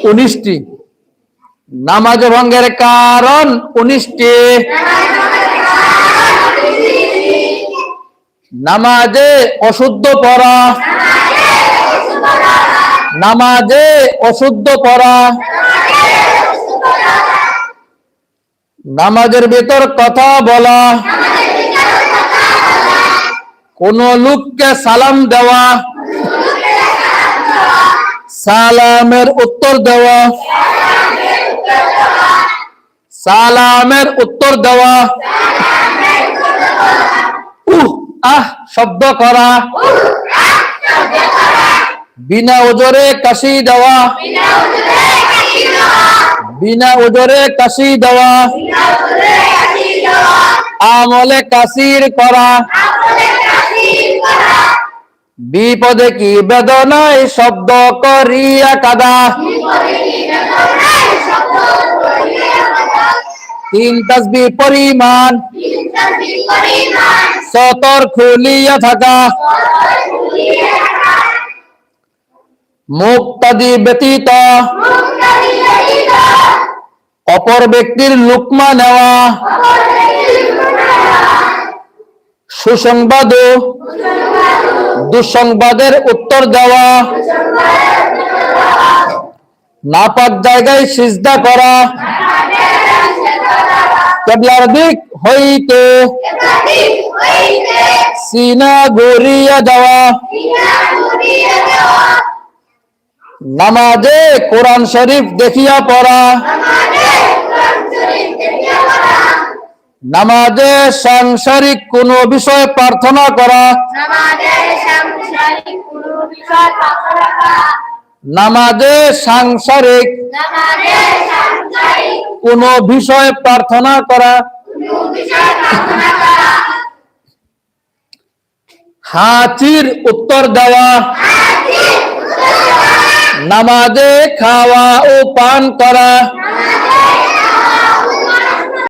19টি। নামাজ ভঙ্গের কারণ 19টি। নামাজে অশুদ্ধ পড়া, নামাজে অশুদ্ধ পড়া, নামাজের ভিতর কথা বলা, কোন লোককে সালাম দেওয়া, সালামের উত্তর দেওয়া, সালামের উত্তর দেওয়া, আহ শব্দ করা, বিনা ওজরে কাশি দেওয়া, বিনা ওজরে কাশি দেওয়া, আমলে কাসির করা, বিপদে কি বেদনায় শব্দ করিয়া কাদা, 3 তাসবিহ পরিমাণ সতর খুলিয়া থাকা, মুক্তাদি ব্যতীত অপর ব্যক্তির লুকমা নেওয়া, সুসংবাদ ও দুঃসংবাদের উত্তর দেওয়া, নাপাক জায়গায় সিজদা করা, কিবলার দিক হইতে সিনা ঘুরিয়ে দেওয়া, নামাজে কোরআন শরীফ দেখিয়া পড়া, নামাজে সাংসারিক কোন বিষয়ে প্রার্থনা করা, নামাজে সাংসারিক কোন বিষয়ে প্রার্থনা করা, হাজির উত্তর দেওয়া, নামাজে খাওয়া ও পান করা,